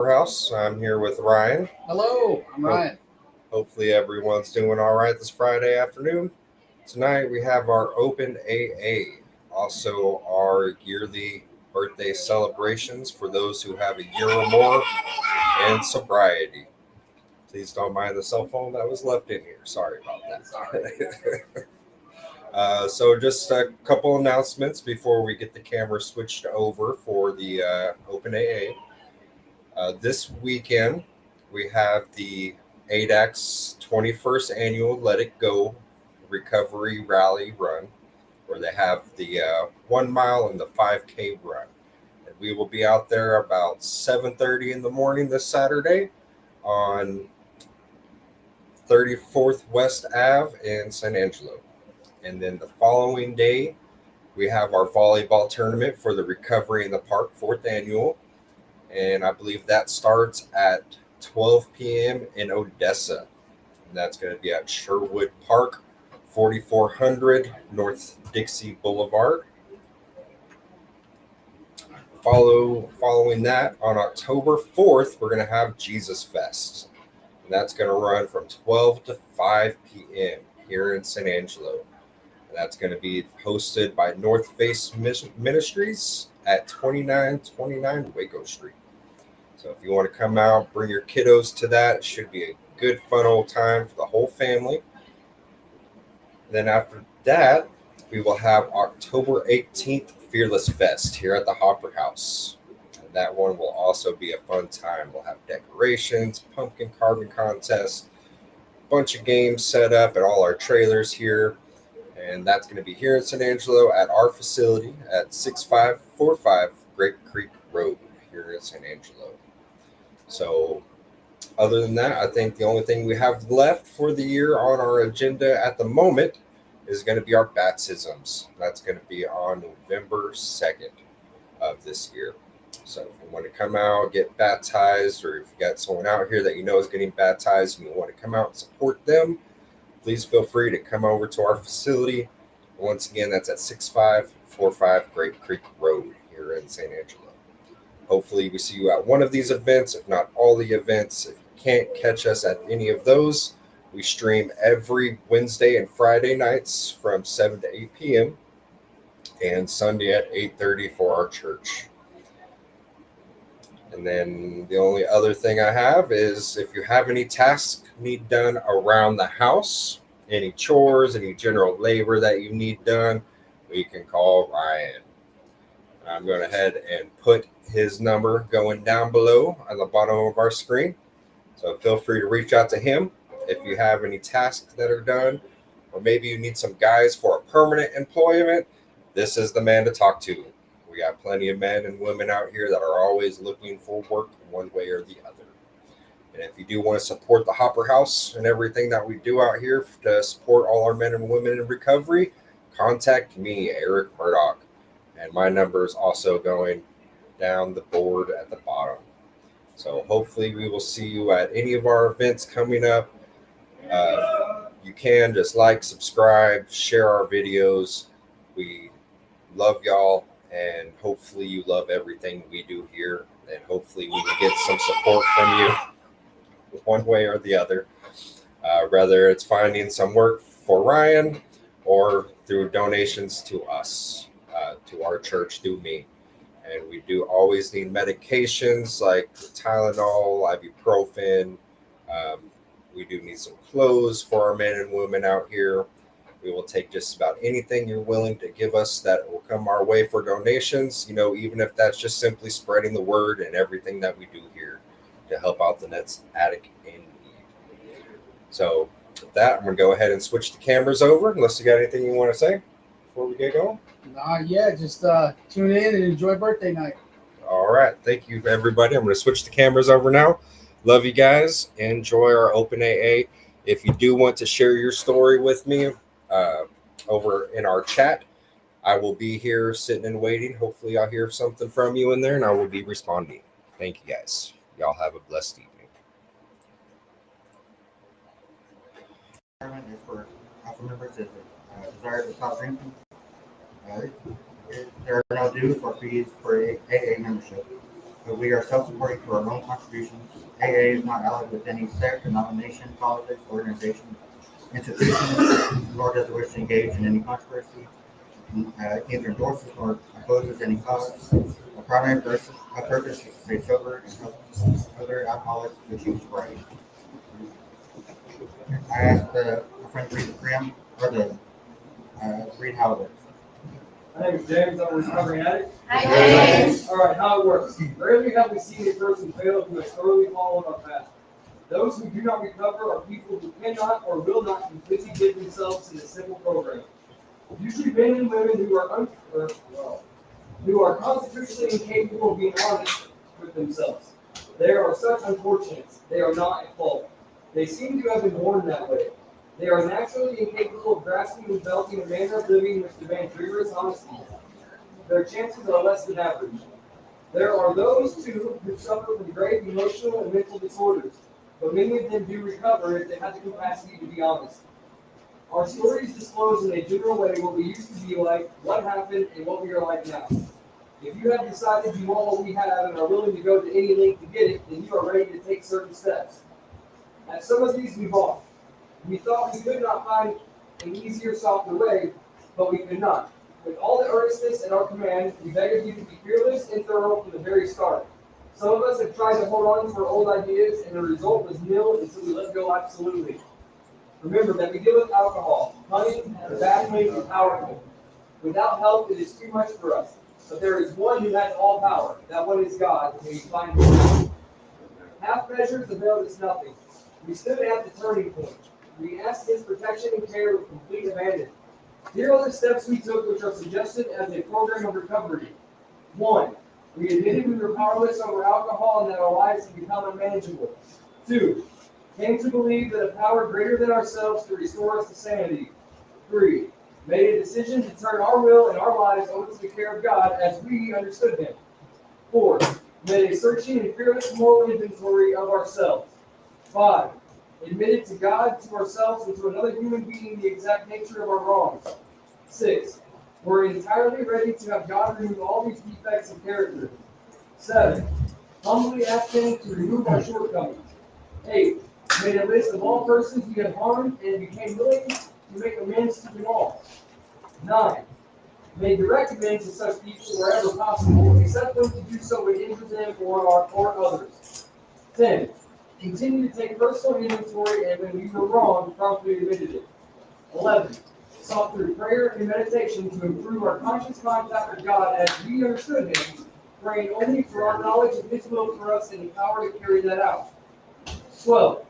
House. I'm here with Ryan. Hello, I'm Ryan. Hopefully, everyone's doing all right this Friday afternoon. Tonight, we have our open AA, also our yearly birthday celebrations for those who have a year or more, and sobriety. Please don't mind the cell phone that was left in here. Sorry about that. So, just a couple announcements before we get the camera switched over for the open AA. This weekend, we have the ADAX 21st annual Let It Go Recovery Rally Run, where they have the 1 mile and the 5K run. And we will be out there about 7:30 in the morning this Saturday on 34th West Ave in San Angelo. And then the following day, we have our volleyball tournament for the Recovery in the Park 4th annual, and I believe that starts at 12 p.m. in Odessa. And that's going to be at Sherwood Park, 4400 North Dixie Boulevard. Following that, on October 4th, we're going to have Jesus Fest. And that's going to run from 12 to 5 p.m. here in San Angelo. And that's going to be hosted by North Face Ministries at 2929 Waco Street. So if you want to come out, bring your kiddos to that. It should be a good, fun old time for the whole family. Then after that, we will have October 18th Fearless Fest here at the Hopper House. And that one will also be a fun time. We'll have decorations, pumpkin carving contest, a bunch of games set up at all our trailers here. And that's going to be here in San Angelo at our facility at 6545 Grape Creek Road here in San Angelo. So other than that, I think the only thing we have left for the year on our agenda at the moment is going to be our baptisms. That's going to be on November 2nd of this year. So if you want to come out, get baptized, or if you got someone out here that you know is getting baptized and you want to come out and support them, please feel free to come over to our facility. Once again, that's at 6545 Grape Creek Road here in San Angelo. Hopefully we see you at one of these events, if not all the events. If you can't catch us at any of those, we stream every Wednesday and Friday nights from 7 to 8 p.m. and Sunday at 8:30 for our church. And then the only other thing I have is if you have any tasks need done around the house, any chores, any general labor that you need done, you can call Ryan. I'm going ahead and put his number going down below on the bottom of our screen. So feel free to reach out to him if you have any tasks that are done, or maybe you need some guys for a permanent employment. This is the man to talk to. We got plenty of men and women out here that are always looking for work one way or the other. And if you do want to support the Hopper House and everything that we do out here to support all our men and women in recovery, contact me, Eric Murdoch. And my number is also going down the board at the bottom. So hopefully we will see you at any of our events coming up. You can just like, subscribe, share our videos. We love y'all, and hopefully you love everything we do here. And hopefully we can get some support from you one way or the other. Whether it's finding some work for Ryan or through donations to us. To our church through me. And we do always need medications like Tylenol, ibuprofen. We do need some clothes for our men and women out here. We will take just about anything you're willing to give us that will come our way for donations, even if that's just simply spreading the word and everything that we do here to help out the next addict in need. So with that, I'm going to go ahead and switch the cameras over, unless you got anything you want to say before we get going. Yeah, just tune in and enjoy birthday night. All right. Thank you, everybody. I'm going to switch the cameras over now. Love you guys. Enjoy our open AA. If you do want to share your story with me over in our chat, I will be here sitting and waiting. Hopefully I'll hear something from you in there, and I will be responding. Thank you, guys. Y'all have a blessed evening. Is for council members is desire to stop drinking. There are no dues or fees for AA membership. We are self-supporting through our own contributions. AA is not allied with any sect, denomination, politics, organization, institution, nor does it wish to engage in any controversy. Neither endorses nor opposes any cause. Our primary purpose is to stay sober and help other alcoholics to achieve sobriety. I asked my friend to read the preamble, or read how it works. My name is James. I'm a recovering addict. Hi, James. All right, how it works. Rarely have we seen a person fail who has thoroughly followed our path. Those who do not recover are people who cannot or will not completely give themselves to this simple program. Usually men and women who are constitutionally incapable of being honest with themselves. They are such unfortunates. They are not at fault. They seem to have been born that way. They are naturally incapable of grasping and developing a manner of living which demands rigorous honesty. Their chances are less than average. There are those, too, who suffer from grave emotional and mental disorders, but many of them do recover if they have the capacity to be honest. Our stories disclose in a general way what we used to be like, what happened, and what we are like now. If you have decided you want what we have and are willing to go to any length to get it, then you are ready to take certain steps. At some of these we balked. We thought we could not find an easier, softer way, but we could not. With all the earnestness at our command, we beg of you to be fearless and thorough from the very start. Some of us have tried to hold on to our old ideas, and the result was nil until we let go absolutely. Remember that we deal with alcohol, money, badly, and powerful. Without help, it is too much for us. But there is one who has all power. That one is God, and we find him. Half measures availed us nothing. We stood at the turning point. We asked his protection and care with complete abandon. Here are the steps we took which are suggested as a program of recovery. 1. We admitted we were powerless over alcohol and that our lives had become unmanageable. 2. Came to believe that a power greater than ourselves could restore us to sanity. 3. Made a decision to turn our will and our lives over to the care of God as we understood him. 4. Made a searching and fearless moral inventory of ourselves. 5. Admitted to God, to ourselves, and to another human being the exact nature of our wrongs. 6. We're entirely ready to have God remove all these defects of character. 7. Humbly asked him to remove our shortcomings. 8. Made a list of all persons we had harmed and became willing to make amends to them all. 9. Made direct amends to such people wherever possible, except when to do so would injure them or others. 10. Continue to take personal inventory, and when we were wrong, promptly admitted it. 11. Sought through prayer and meditation to improve our conscious contact with God as we understood him, praying only for our knowledge of his will for us and the power to carry that out. 12.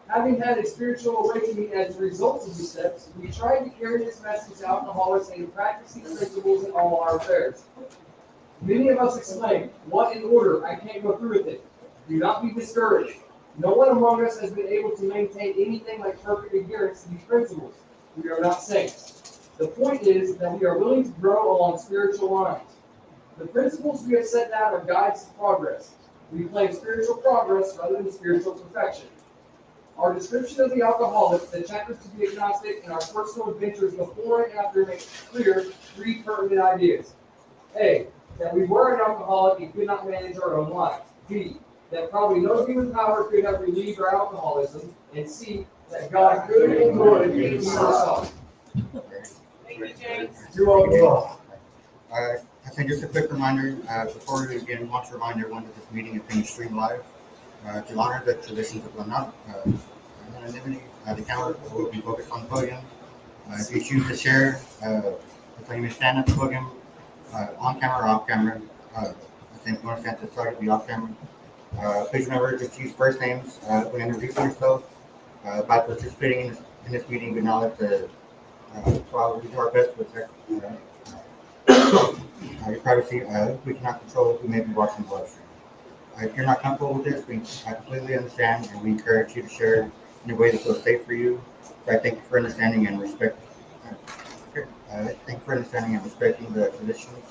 Having had a spiritual awakening as a result of these steps, we tried to carry this message to alcoholics and practice these principles in all our affairs. Many of us exclaimed, "What in order? I can't go through with it." Do not be discouraged. No one among us has been able to maintain anything like perfect adherence to these principles. We are not saints. The point is that we are willing to grow along spiritual lines. The principles we have set down are guides to progress. We claim spiritual progress rather than spiritual perfection. Our description of the alcoholic, the chapters to the agnostic, and our personal adventures before and after make clear 3 pertinent ideas. A. That we were an alcoholic and could not manage our own lives. B. That probably no human power could have relieved our alcoholism. And C. That God could and would give us off. Thank you, James. You're welcome. I think just a quick reminder, before we begin, I want to remind everyone that this meeting is being streamed live. To honor the traditions of anonymity, the camera will be focused on the podium. If you choose to share, if you may stand at the podium, on camera or off camera, I think if you want to stand to the start, be off camera. Please remember to use first names when introducing yourself. By participating in this meeting, we acknowledge that while we do our best to protect your privacy, we cannot control who may be watching the live stream. If you're not comfortable with this, we completely understand, and we encourage you to share in a way that feels safe for you. So I thank you for understanding and respect. Thank you for understanding and respecting the traditions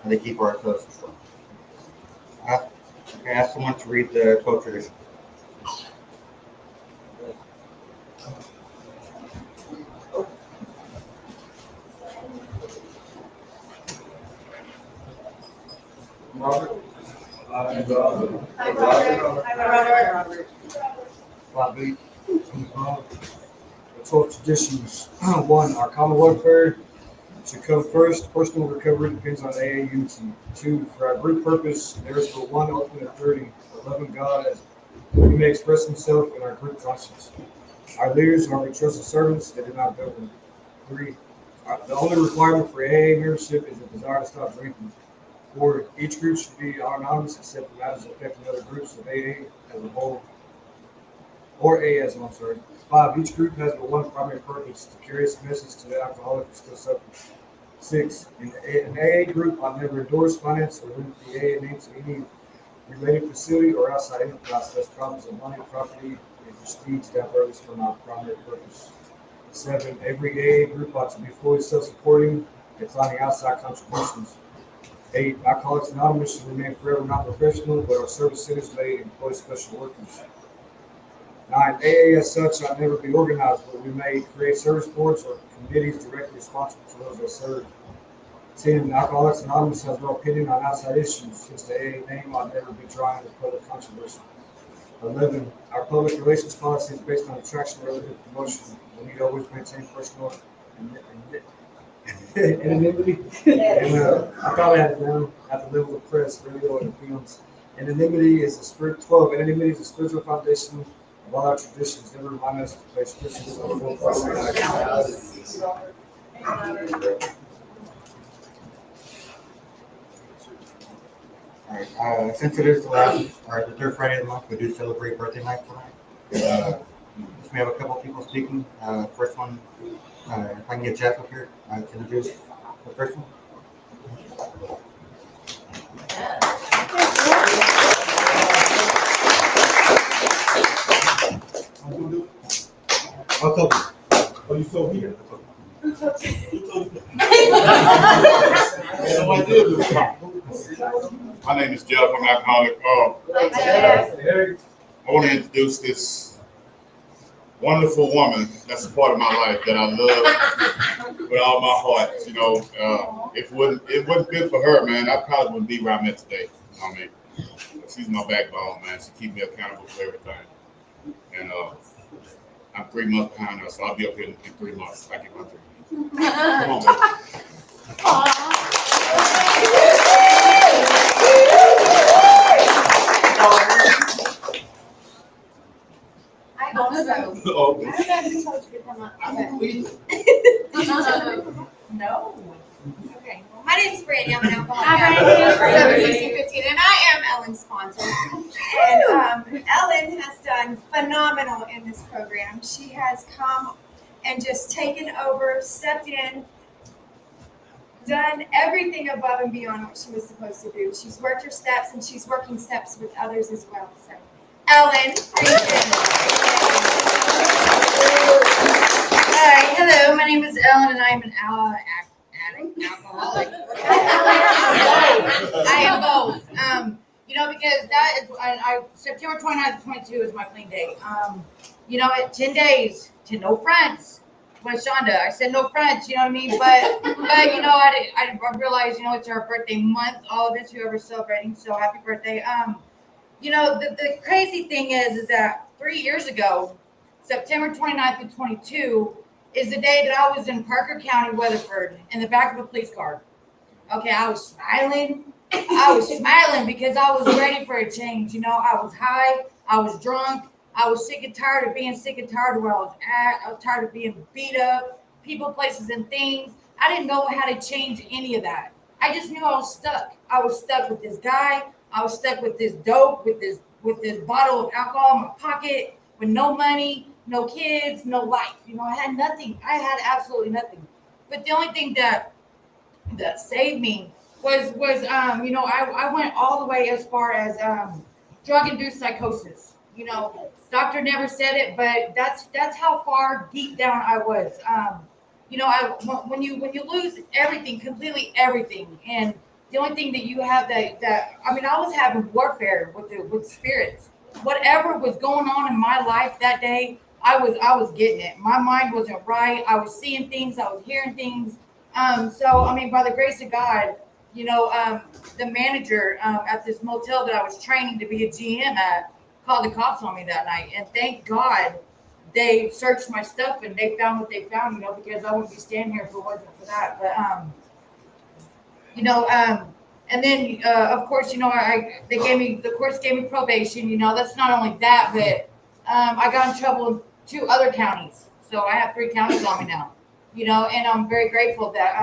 that keep our close strong. I ask someone to read the 12 traditions. Robert? I, Robert. Hi, Robert. Hi, Robert. Five eight. The 12 traditions. One, our common welfare should come first. Personal recovery depends on AA unity. Two, for our group purpose, there is but one ultimate authority, the loving God as He may express Himself in our group conscience. Our leaders are the trusted servants that do not govern. Three, the only requirement for AA membership is a desire to stop drinking. Four, each group should be anonymous except for matters affecting other groups of AA as a whole, or AA as well, I'm sorry. Five, each group has but one primary purpose, to carry its message to the alcoholic who still suffers. Six, in an AA group, I'll never endorse, finance, or limit the AA name to any related facility or outside enterprise that's problems of money, property, and prestige that furthers from our primary purpose. Seven, every AA group ought to be fully self-supporting, declining outside contributions. Eight, Alcoholics Anonymous should remain forever non-professional, but our service centers may employ special workers. Nine, AA as such ought never be organized, but we may create service boards or committees directly responsible for those that serve. 10, Alcoholics Anonymous has no opinion on outside issues, since the AA name ought never be drawn into public controversy. 11, our public relations policy is based on attraction rather than promotion. We need to always maintain personal anonymity. And I thought I had it down at the level of press, radio, and films. Anonymity is a spirit. 12, anonymity is a spiritual foundation of all our traditions. Never remind us to place Christians on the forefront. All right, since it is the last, or the third Friday of the month, we do celebrate birthday night tonight. We have a couple people speaking. First one, if I can get Jeff up here to introduce the first one. I'll tell you. Oh, you told me. Who took So I did. My name is Jeff. I'm an alcoholic. I want to introduce this wonderful woman that's a part of my life that I love with all my heart. You know, if it wasn't good for her, man, I probably wouldn't be where I'm at today. You know what I mean? She's my backbone, man. She keeps me accountable for everything. And I'm 3 months behind her, so I'll be up here in 3 months. I get my 3 months. Come on, baby. I also. Oh, I don't know who told you to come up. I'm leaving. No. Okay. Well, my name is Brandy. I'm an alcoholic. Hi, Brandy. 1715, and I am Ellen's sponsor. And Ellen has done phenomenal in this program. She has come and just taken over, stepped in, done everything above and beyond what she was supposed to do. She's worked her steps, and she's working steps with others as well. So, Ellen, Hi, hello. My name is Ellen, and I am an alcoholic. I am both. You know, because that is September 29th to 22 is my clean day. You know, at 10 days to no friends. With Shonda, I said no friends. You know what I mean? But you know, I realized, you know, it's our birthday month. All of us, whoever's celebrating, so happy birthday. You know, the crazy thing is that 3 years ago, September 29th to 22 is the day that I was in Parker County, Weatherford, in the back of a police car. Okay, I was smiling. I was smiling because I was ready for a change. You know, I was high. I was drunk. I was sick and tired of being sick and tired of where I was at. I was tired of being beat up, people, places, and things. I didn't know how to change any of that. I just knew I was stuck. I was stuck with this guy. I was stuck with this dope, with this bottle of alcohol in my pocket, with no money, no kids, no life. You know, I had nothing. I had absolutely nothing. But the only thing that saved me was you know, I went all the way as far as drug-induced psychosis. You know, doctor never said it, but that's how far deep down I was. You know, when you lose everything, completely everything, and the only thing that you have that I mean, I was having warfare with spirits. Whatever was going on in my life that day, I was getting it. My mind wasn't right. I was seeing things. I was hearing things. So I mean, by the grace of God, the manager at this motel that I was training to be a GM at called the cops on me that night. And thank God they searched my stuff and they found what they found, because I wouldn't be standing here if it wasn't for that. But, and then, of course, the courts gave me probation. That's not only that, but I got in trouble in 2 other counties. So I have 3 counties on me now, and I'm very grateful that,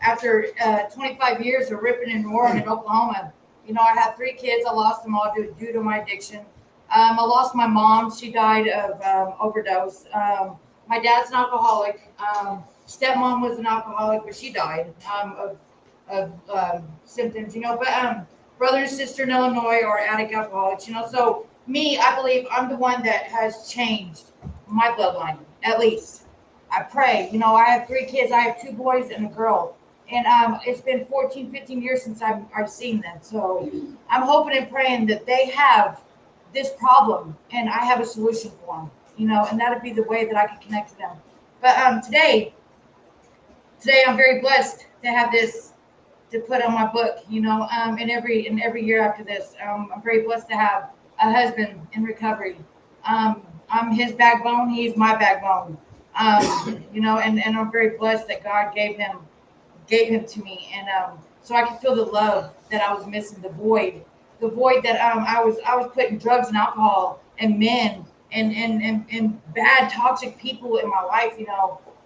after 25 years of ripping and roaring in Oklahoma, I have 3 kids. I lost them all due to my addiction. I lost my mom. She died of overdose. My dad's an alcoholic. Stepmom was an alcoholic, but she died of symptoms, But brother and sister in Illinois are addict alcoholics, So me, I believe I'm the one that has changed my bloodline, at least. I pray. I have 3 kids. I have 2 boys and a girl. And it's been 14, 15 years since I've seen them. So I'm hoping and praying that they have this problem and I have a solution for them, and that'd be the way that I can connect to them. But today I'm very blessed to have this to put on my book, and every year after this, I'm very blessed to have a husband in recovery. I'm his backbone. He's my backbone. And I'm very blessed that God gave him to me, and so I could feel the love that I was missing, the void that I was putting drugs and alcohol and men and bad toxic people in my life,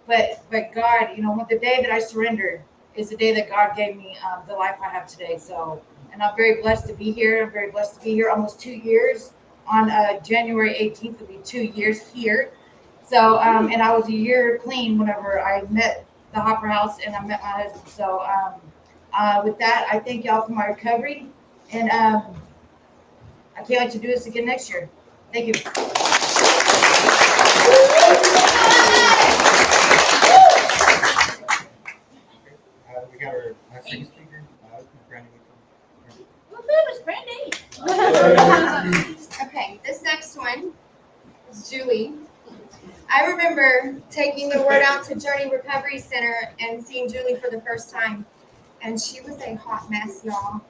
but God, when the day that I surrendered is the day that God gave me the life I have today. So, and I'm very blessed to be here. I'm very blessed to be here almost 2 years. On January 18th will be 2 years here. So, and I was a year clean whenever I met the Hopper House and I met my husband. So with that, I thank y'all for my recovery, and I can't wait to do this again next year. Thank you. We got our second speaker, Brandy. Woohoo, it's Brandy. Okay, this next one is Julie. I remember taking the word out to Journey Recovery Center and seeing Julie for the first time, and she was a hot mess, y'all.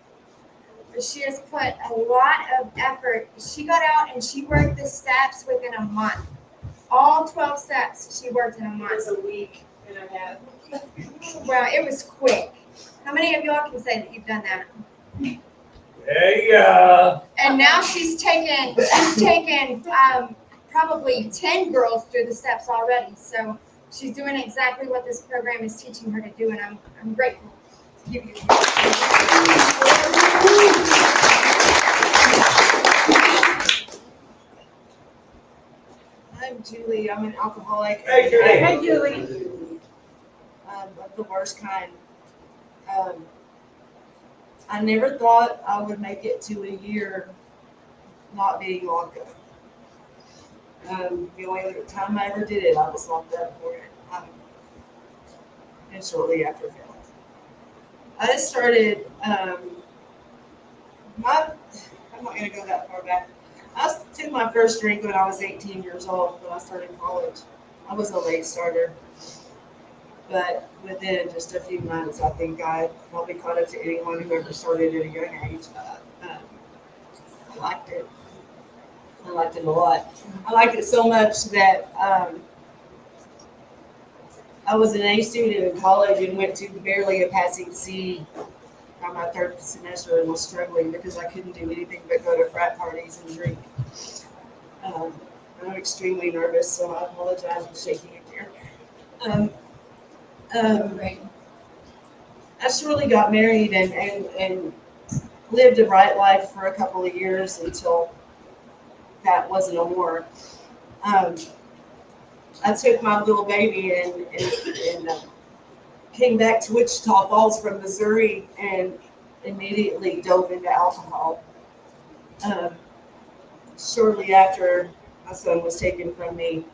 But she has put a lot of effort. She got out and she worked the steps within a month. All 12 steps she worked in a month. It was a week and a half. Well, it was quick. How many of y'all can say that you've done that? Yeah. And now she's taken probably 10 girls through the steps already. So she's doing exactly what this program is teaching her to do, and I'm grateful to give you. I'm Julie. I'm an alcoholic. Hey, Julie. Hey, Julie. Of the worst kind. I never thought I would make it to a year not being locked up. The only other time I ever did it, I was locked up for it. And shortly after failing. I just started, I'm not going to go that far back. I took my first drink when I was 18 years old when I started college. I was a late starter. But within just a few months, I think I probably caught up to anyone who ever started at a young age. I liked it. I liked it a lot. I liked it so much that I was an A student in college and went to barely a passing C by my 3rd semester and was struggling because I couldn't do anything but go to frat parties and drink. I'm extremely nervous, so I apologize for shaking it here. I just really got married and lived a right life for a couple of years until that wasn't no more. I took my little baby and came back to Wichita Falls from Missouri and immediately dove into alcohol. Shortly after, my son was taken from me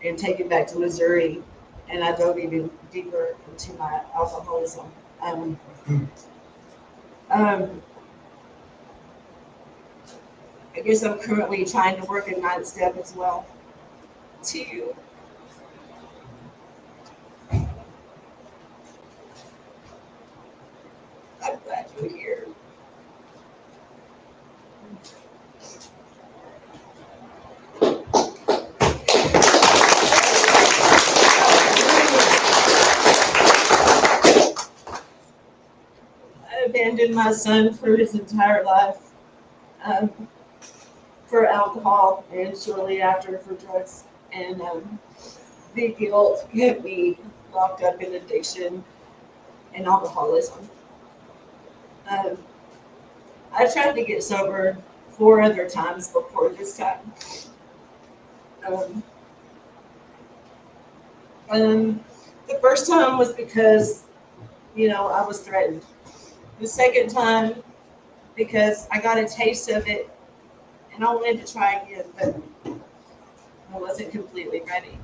and taken back to Missouri, and I dove even deeper into my alcoholism. I guess I'm currently trying to work a 9th step as well. To my son for his entire life um, for alcohol and shortly after for drugs. And the guilt kept me locked up in addiction and alcoholism. Um, I tried to get sober 4 other times before this time. Um, the first time was because, I was threatened. The second time, because I got a taste of it and I wanted to try again, but I wasn't completely ready.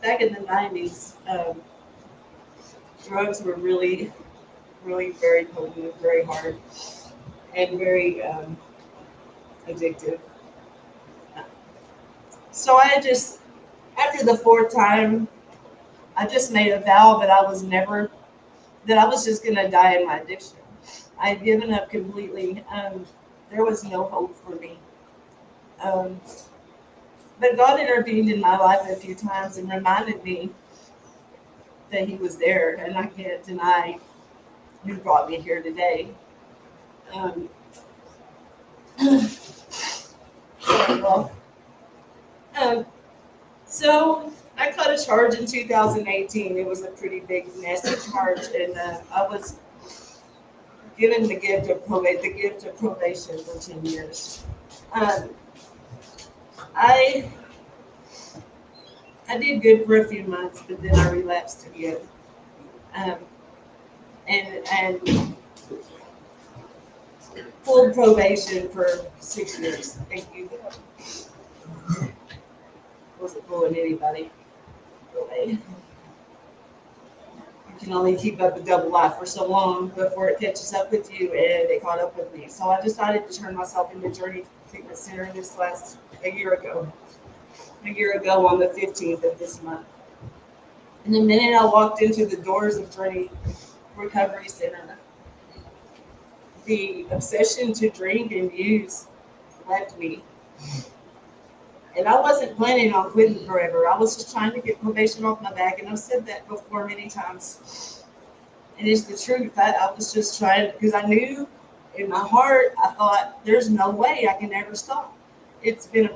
Back in the 90s, drugs were really, really very potent, very hard, and very addictive. So after the fourth time, I just made a vow that I was just going to die in my addiction. I had given up completely. There was no hope for me. Um, but God intervened in my life a few times and reminded me that He was there, and I can't deny who brought me here today. Um, well, so I caught a charge in 2018. It was a pretty big, nasty charge, and I was given the gift of probation for 10 years. Um, I did good for a few months, but then I relapsed again. Um, and full probation for 6 years. Thank you. Wasn't fooling anybody. Really. You can only keep up a double life for so long before it catches up with you, and it caught up with me. So I decided to turn myself into Journey Treatment Center a year ago. A year ago on the 15th of this month. And the minute I walked into the doors of Journey Recovery Center, the obsession to drink and use left me. And I wasn't planning on quitting forever. I was just trying to get probation off my back, and I've said that before many times. And it's the truth. I was just trying, because I knew in my heart, I thought, there's no way I can ever stop. It's been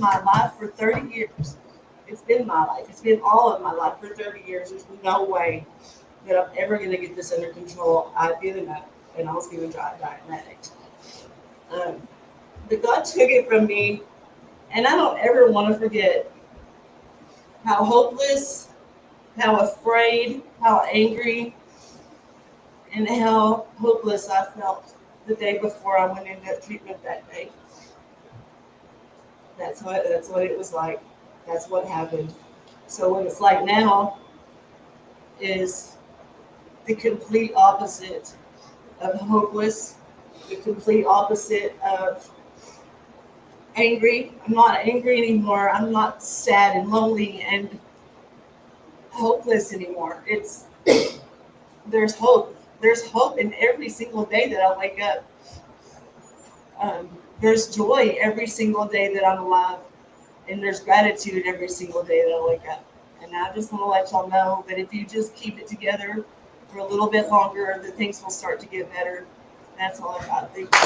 my life for 30 years. It's been my life. It's been all of my life for 30 years. There's no way that I'm ever going to get this under control. I've given up, and I was going to die an addict. But God took it from me, and I don't ever want to forget how hopeless, how afraid, how angry, and how hopeless I felt the day before I went into treatment that day. That's what it was like. That's what happened. So what it's like now is the complete opposite of hopeless, the complete opposite of angry. I'm not angry anymore. I'm not sad and lonely and hopeless anymore. There's hope. There's hope in every single day that I wake up. There's joy every single day that I'm alive. And there's gratitude every single day that I wake up. And I just want to let y'all know that if you just keep it together for a little bit longer, the things will start to get better. That's all I got. Thank you.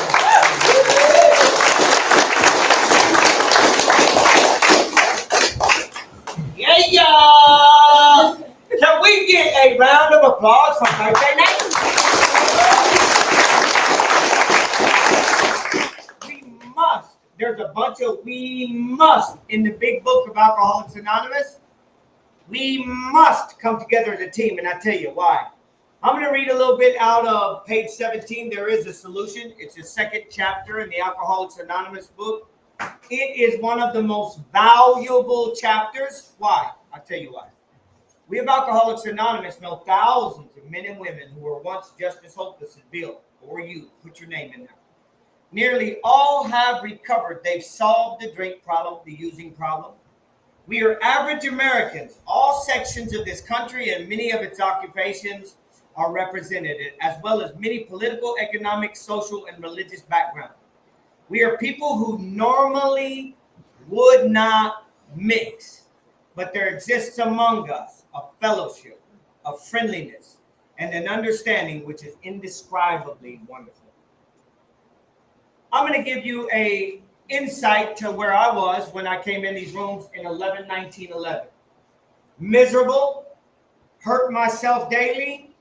Yeah, y'all! Can we get a round of applause for birthday night? We must. There's a bunch of we must in the big book of Alcoholics Anonymous. We must come together as a team, and I tell you why. I'm going to read a little bit out of page 17. There is a solution. It's the second chapter in the Alcoholics Anonymous book. It is one of the most valuable chapters. Why? I'll tell you why. We of Alcoholics Anonymous know thousands of men and women who were once just as hopeless as Bill or you. Put your name in there. Nearly all have recovered. They've solved the drink problem, the using problem. We are average Americans. All sections of this country and many of its occupations are represented, as well as many political, economic, social, and religious backgrounds. We are people who normally would not mix, but there exists among us a fellowship, a friendliness, and an understanding which is indescribably wonderful. I'm going to give you a insight to where I was when I came in these rooms in 1911. Miserable, hurt myself daily,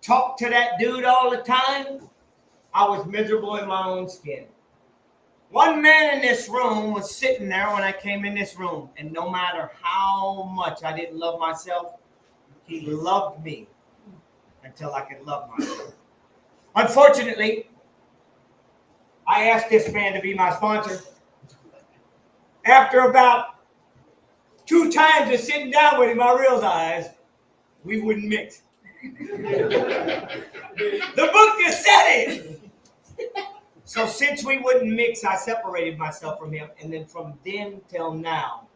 talked to that dude all the time. I was miserable in my own skin. One man in this room was sitting there when I came in this room, and no matter how much I didn't love myself, he loved me until I could love myself. Unfortunately, I asked this man to be my sponsor. After about 2 times of sitting down with him, I realized we wouldn't mix. The book just said it. So since we wouldn't mix, I separated myself from him. And then from then till now,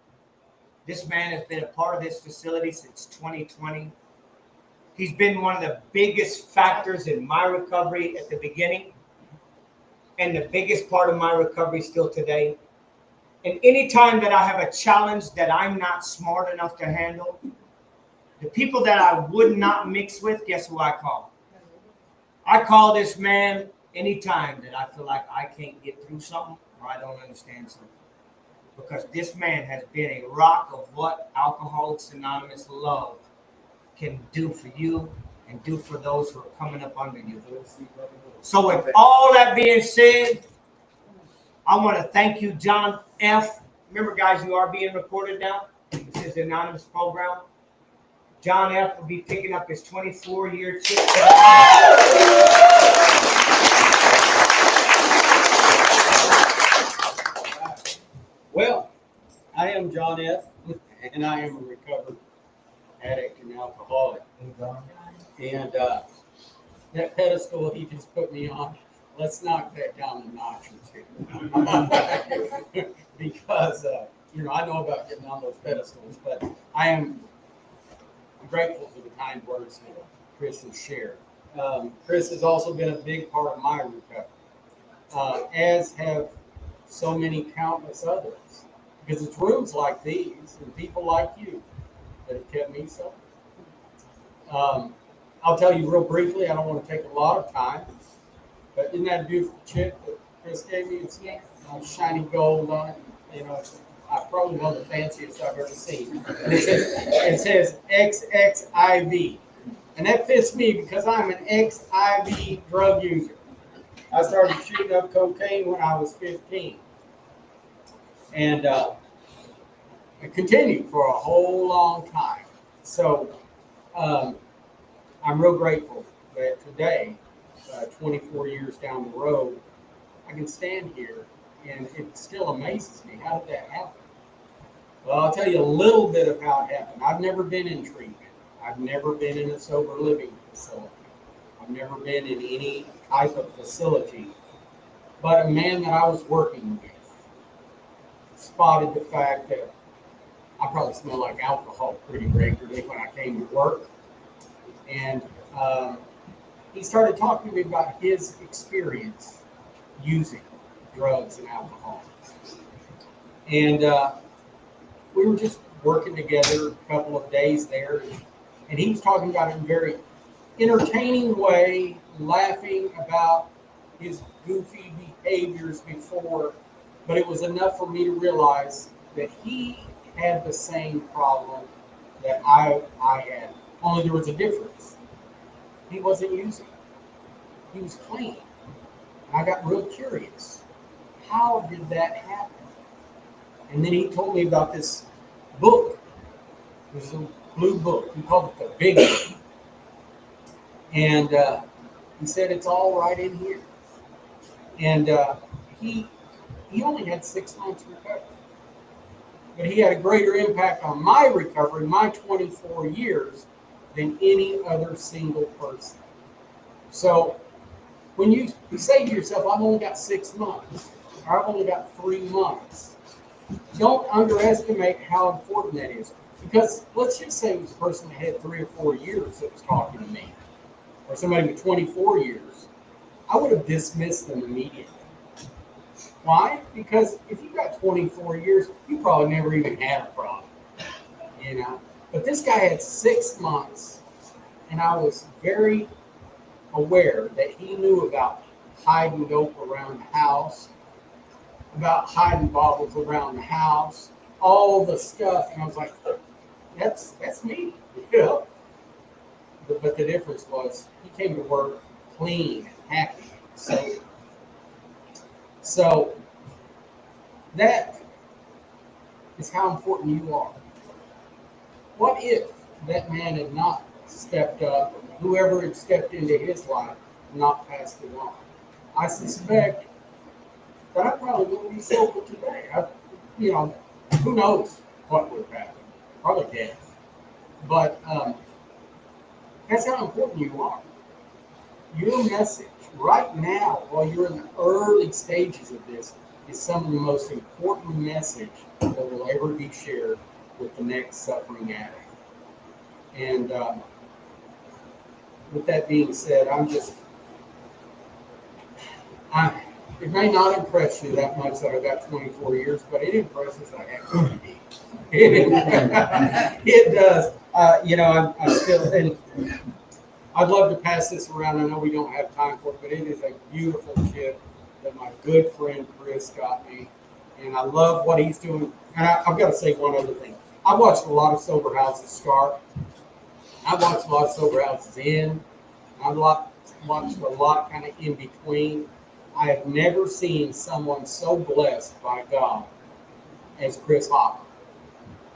this man has been a part of this facility since 2020. He's been one of the biggest factors in my recovery at the beginning, and the biggest part of my recovery still today. And anytime that I have a challenge that I'm not smart enough to handle, the people that I would not mix with, guess who I call? I call this man anytime that I feel like I can't get through something or I don't understand something. Because this man has been a rock of what Alcoholics Anonymous love can do for you and do for those who are coming up under you. So with all that being said, I want to thank you, John F. Remember, guys, you are being recorded now. This is the Anonymous program. John F. will be picking up his 24-year chip. Well, I am John F., and I am a recovered addict and alcoholic. And that pedestal he just put me on, let's knock that down a notch or two. Because, I know about getting on those pedestals, but I am grateful for the kind words that Chris has shared. Chris has also been a big part of my recovery, as have so many countless others. Because it's rooms like these and people like you that have kept me sober. I'll tell you real briefly, I don't want to take a lot of time, but isn't that a beautiful chip that Chris gave me? It's shiny gold on it. I probably know the fanciest I've ever seen. And it says XXIV. And that fits me because I'm an XIV drug user. I started shooting up cocaine when I was 15. And it continued for a whole long time. So I'm real grateful that today, 24 years down the road, I can stand here and it still amazes me. How did that happen? Well, I'll tell you a little bit of how it happened. I've never been in treatment. I've never been in a sober living facility. I've never been in any type of facility. But a man that I was working with spotted the fact that I probably smell like alcohol pretty regularly when I came to work. And he started talking to me about his experience using drugs and alcohol. And we were just working together a couple of days there. And he was talking about it in a very entertaining way, laughing about his goofy behaviors before. But it was enough for me to realize that he had the same problem that I had. Only there was a difference. He wasn't using. He was clean. And I got real curious. How did that happen? And then he told me about this book. It was a blue book. He called it the Big Book. And he said, it's all right in here. And he only had 6 months recovery. But he had a greater impact on my recovery, my 24 years, than any other single person. So when you say to yourself, I've only got 6 months, or I've only got 3 months, don't underestimate how important that is. Because let's just say it was a person that had 3 or 4 years that was talking to me, or somebody with 24 years, I would have dismissed them immediately. Why? Because if you got 24 years, you probably never even had a problem, But this guy had 6 months, And I was very aware that he knew about hiding dope around the house, about hiding bottles around the house, all the stuff. And I was like, that's me, you know. But the difference was he came to work clean, happy. So that is how important you are. What if that man had not stepped up, whoever had stepped into his life, not passed it on? I suspect that I probably wouldn't be sober today. Who knows what would have happened? Probably death. But that's how important you are. Your message right now, while you're in the early stages of this, is some of the most important message that will ever be shared with the next suffering addict. And with that being said, it may not impress you that much that I got 24 years, but it impresses I have 30. It does. I'm still, and I'd love to pass this around. I know we don't have time for it, but it is a beautiful kit that my good friend Chris got me. And I love what he's doing. And I've got to say one other thing. I've watched a lot of sober houses start. I've watched a lot of sober houses end. I've watched a lot kind of in between. I have never seen someone so blessed by God as Chris Hopper.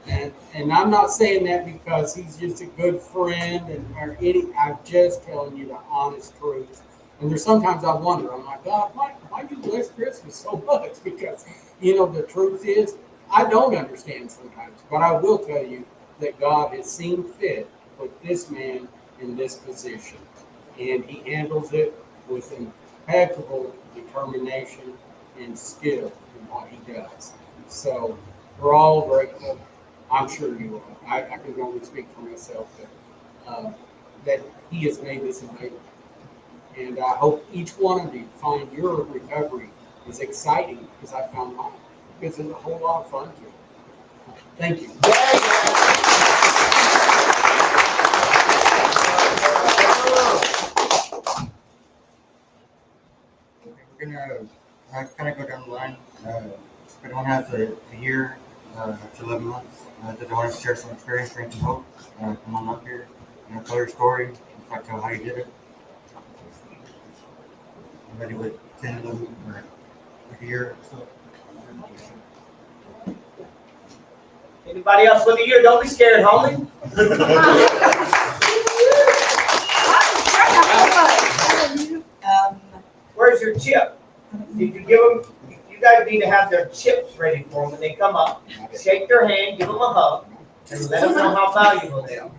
And I'm not saying that because he's just a good friend I'm just telling you the honest truth. And there's sometimes I wonder, I'm like, God, why do you bless Christmas so much? Because, the truth is, I don't understand sometimes. But I will tell you that God has seen fit to put this man in this position. And he handles it with impeccable determination and skill in what he does. So we're all grateful. I'm sure you are. I can only speak for myself that he has made this available. And I hope each one of you find your recovery as exciting as I found mine. Because it's a whole lot of fun to it. Thank you. We're gonna kind of go down the line. If anyone has a year to 11 months that they want to share some experience, strength, and hope, come on up here. Tell your story. Talk about how you did it. Anybody with 10, 11, or a year? Anybody else with a year? Don't be scared, homie. Where's your chip? Did you give them? You guys need to have their chips ready for them when they come up. Shake their hand, give them a hug, and let them know how valuable they are.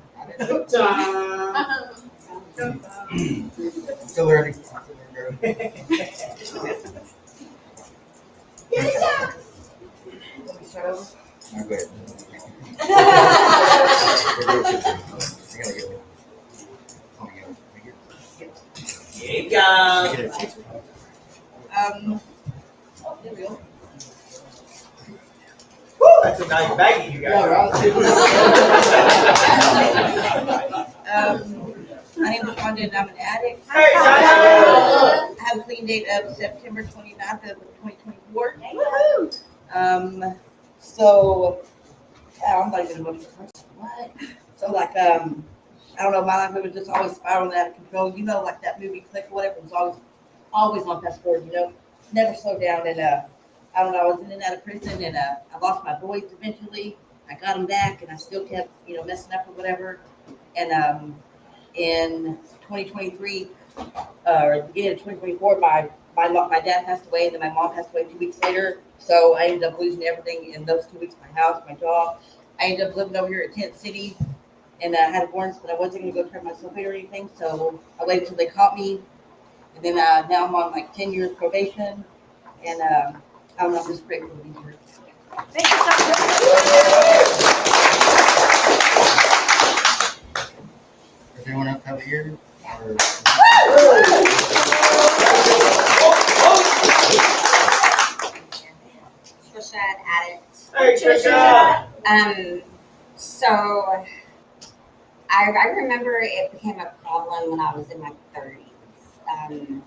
Still learning. Not good. Here you go. There we go. Woo, that's a nice baggie you got. My name is Wanda and I'm an addict. Hey, I have a clean date of September 29th of 2024. I'm not even looking for what. So I don't know, my life was just always spiraling out of control. Like that movie Click or whatever, it was always on fast forward, never slowed down. And I don't know, I was in and out of prison and I lost my boys eventually. I got them back and I still kept, messing up or whatever. And in 2023, or beginning of 2024, my dad passed away and then my mom passed away 2 weeks later. So I ended up losing everything in those 2 weeks, my house, my job. I ended up living over here in Tent City. And I had warrants, but I wasn't going to go turn myself in or anything. So I waited until they caught me. And then now I'm on 10 years probation. And I'm just grateful to be here. Thank you so much. Does anyone else have a year? Trisha, an addict. Hey, Trisha. So I remember it became a problem when I was in my 30s.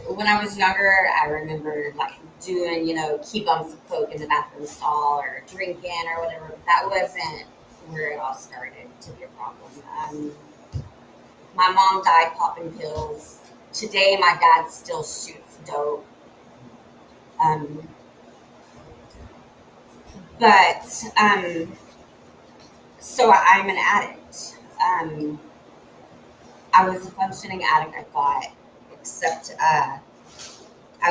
When I was younger, I remember like doing, key bumps of coke in the bathroom stall or drinking or whatever. But that wasn't where it all started to be a problem. My mom died popping pills. Today, my dad still shoots dope. So I'm an addict. I was a functioning addict, I thought, except I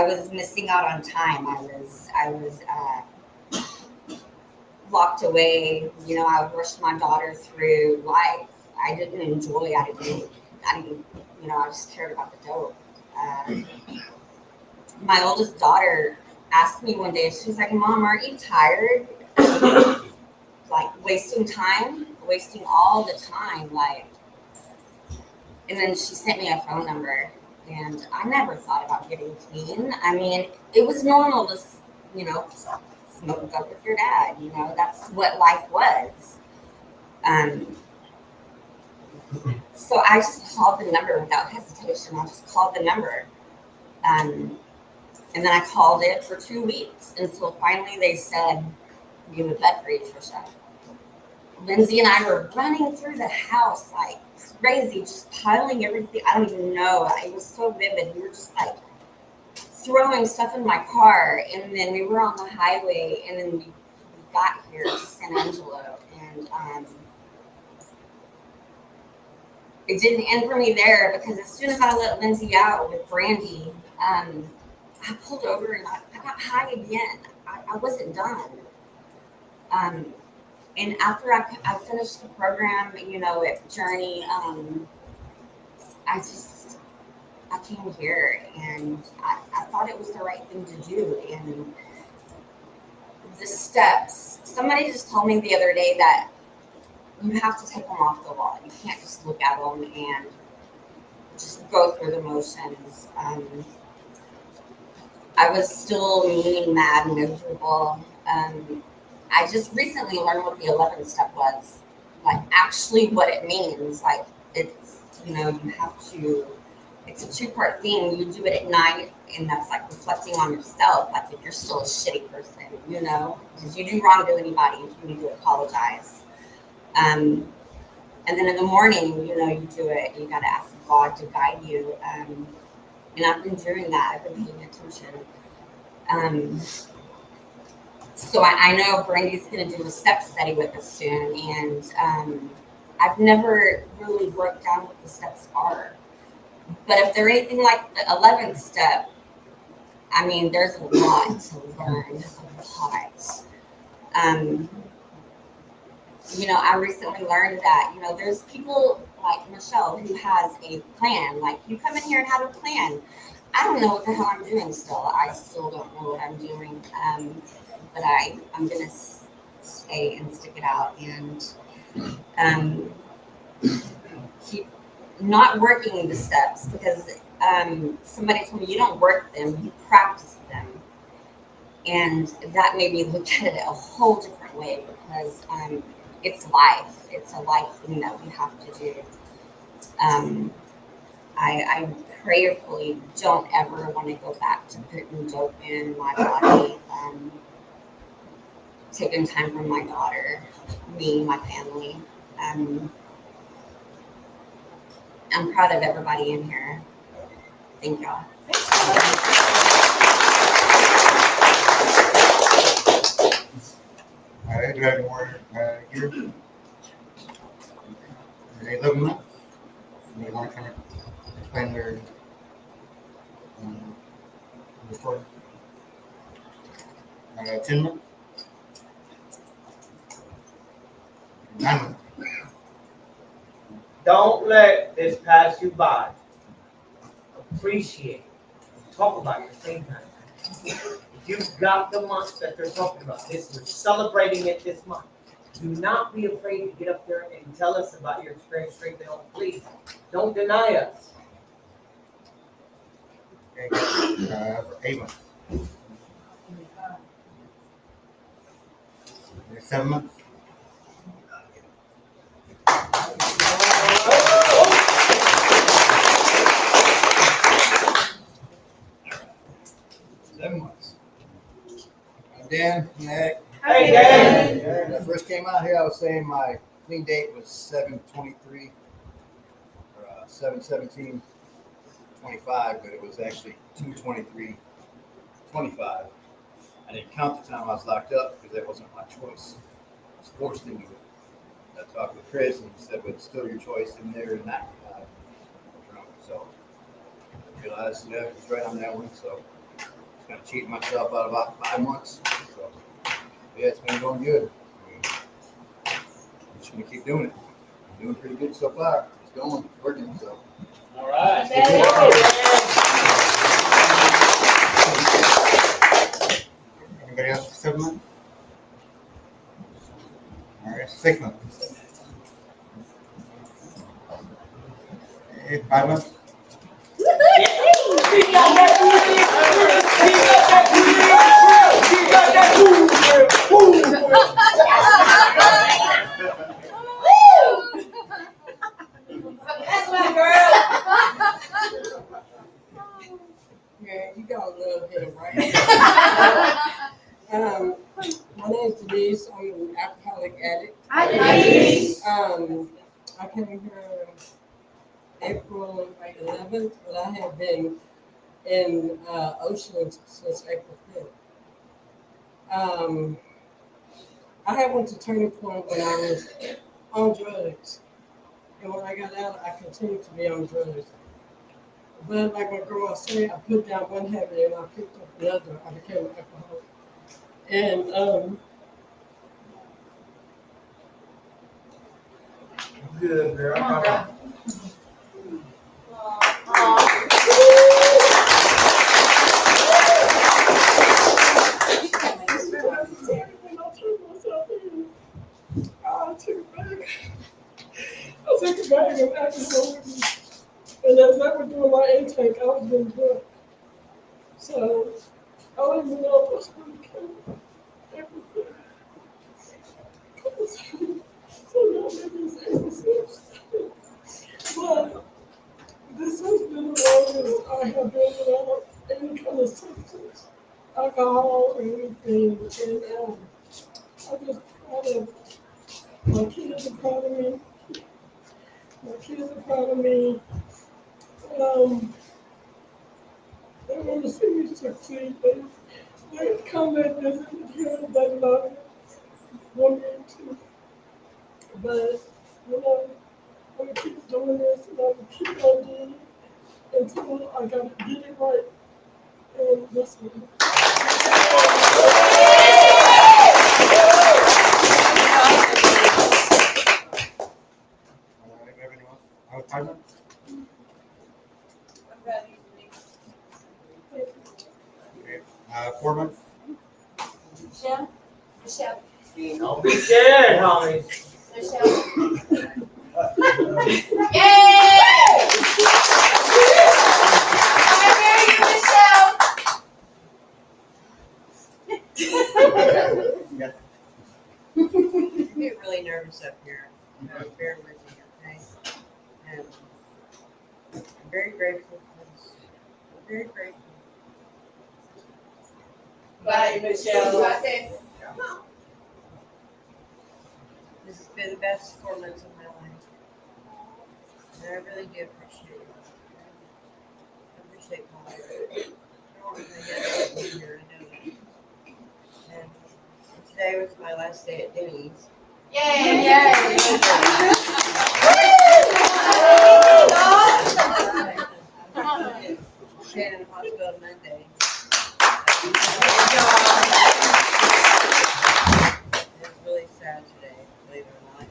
was missing out on time. I was locked away. I would rush my daughter through life. I didn't enjoy. I didn't. I just cared about the dope. My oldest daughter asked me one day. She was like, "Mom, aren't you tired? Like wasting all the time, like." And then she sent me a phone number, and I never thought about getting clean. I mean, it was normal to, smoke up with your dad. That's what life was. So I just called the number without hesitation. I just called the number. And then I called it for 2 weeks until finally they said, "You have a bed for you, Trisha." Lindsay and I were running through the house like crazy, just piling everything. I don't even know. It was so vivid. We were just like throwing stuff in my car, and then we were on the highway, and then we got here to San Angelo, and it didn't end for me there because as soon as I let Lindsay out with Brandy, I pulled over and I got high again. I wasn't done. And after I finished the program, at Journey, I came here and I thought it was the right thing to do. And the steps, somebody just told me the other day that you have to take them off the wall. You can't just look at them and just go through the motions. I was still mean, mad, miserable. I just recently learned what the 11th step was, like actually what it means. Like it's, you have to, it's a 2-part thing. You do it at night, and that's like reflecting on yourself. Like if you're still a shitty person, because you do wrong to anybody, you need to apologize. And then in the morning, you do it. You got to ask God to guide you. And I've been doing that. I've been paying attention. So I know Brandy's going to do a step study with us soon, and I've never really broke down what the steps are. But if they're anything like the 11th step, I mean, there's a lot to learn, a lot. I recently learned that, there's people like Michelle who has a plan. Like, you come in here and have a plan. I don't know what the hell I'm doing still. I still don't know what I'm doing. But I'm going to stay and stick it out and keep not working the steps because somebody told me you don't work them, you practice them. And that made me look at it a whole different way because it's life. It's a life thing that we have to do. I prayerfully don't ever want to go back to putting dope in my body. Taking time from my daughter, me, my family. I'm proud of everybody in here. Thank y'all. All right, do I have more here? They 11 months. They want to kind of explain their story. 10 months. 9 months. Don't let this pass you by. Appreciate it. Talk about it at the same time. If you've got the month that they're talking about, we're celebrating it this month. Do not be afraid to get up there and tell us about your experience straight down. Please, don't deny us. Okay. For 8 months. 7 months. Dan, Nick. Hey, Dan. When I first came out here, I was saying my clean date was 7/23 or 7/17/25, but it was actually 2/23/25. I didn't count the time I was locked up because that wasn't my choice. I was forced into it. I talked with Chris and he said, but it's still your choice in there and not drunk. So I realized, yeah, it was right on that one. So I was kind of cheating myself out about 5 months. So yeah, it's been going good. I'm just going to keep doing it. I'm doing pretty good so far. It's going, it's working. So. All right. Anybody else for 7 months? All right, 6 months. Okay, 5 months. That's my girl. Yeah, you gotta love him, right? My name's Denise. I'm an alcoholic addict. Hi, Denise. I came here April 11th, but I have been in Oceans since April 5th. I had went to turning point when I was on drugs. And when I got out, I continued to be on drugs. But like my girl said, I put down one habit and I picked up another. I became an alcoholic. And Good, girl. Come on, girl. I took a bag of alcohol with me. And as I was doing my intake, I was getting drunk. So I don't even know if I was going to kill everything. So now maybe it's 86. But this has been the longest I have been without any kind of substance, alcohol or anything. And I just proud of my kids are proud of me. My kids are proud of me. They want to see me succeed. They come and visit me here. They love me. Want me to. But, I'm going to keep doing this and I'm going to keep on doing it until I got to get it right. And listen. Anybody else? 5 months? Okay, 4 months. Michelle? Michelle? Don't be scared, homie. Michelle? Yay! I marry you, Michelle. Yes. I get really nervous up here. Bear with me, okay? And I'm very grateful for this. I'm very grateful. Bye, Michelle. This has been the best 4 months of my life. And I really do appreciate it. I appreciate Paul. I don't want to forget about you here, I know that. And today was my last day at Denny's. Yay! Stayed in the hospital Monday. It's really sad today, believe it or not.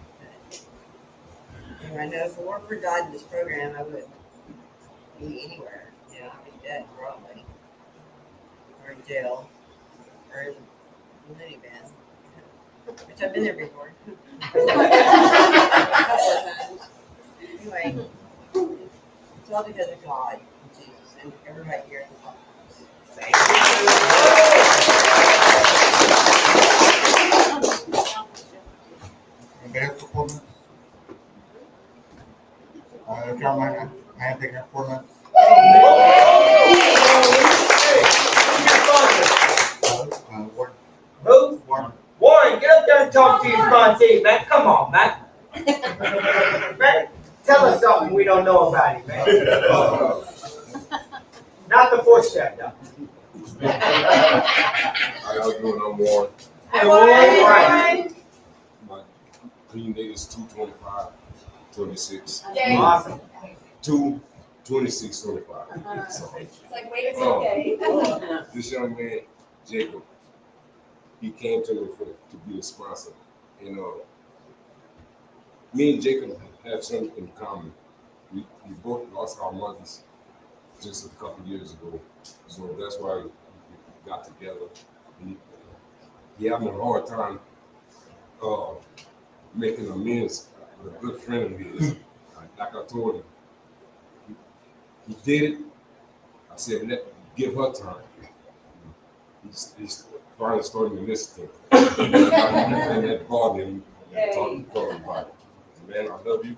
But I know if it weren't for God in this program, I wouldn't be anywhere. You know, I'd be dead probably, or in jail, or in the minivan, which I've been there before. A couple of times. Anyway, it's all because of God and Jesus and everybody here in the podcast. Thank you. Anybody else for 4 months? Carolina, I have taken 4 months. Ward. talk to you, Spontae, man. Come on, man. Man, tell us something we don't know about you, man. Not the fourth step, though. How y'all doing? I'm Warren. Hey, Warren. My clean date is 2/25/26. Awesome. 2/26/25. It's like, wait a second. This young man, Jacob, he came to me to be a sponsor. And me and Jacob have something in common. We both lost our mothers just a couple years ago. So that's why we got together. He having a hard time making amends with a good friend of his. Like I told him, he did it. I said, give her time. He's finally starting to listen to him. And that bothered him. Talking about it. Man, I love you.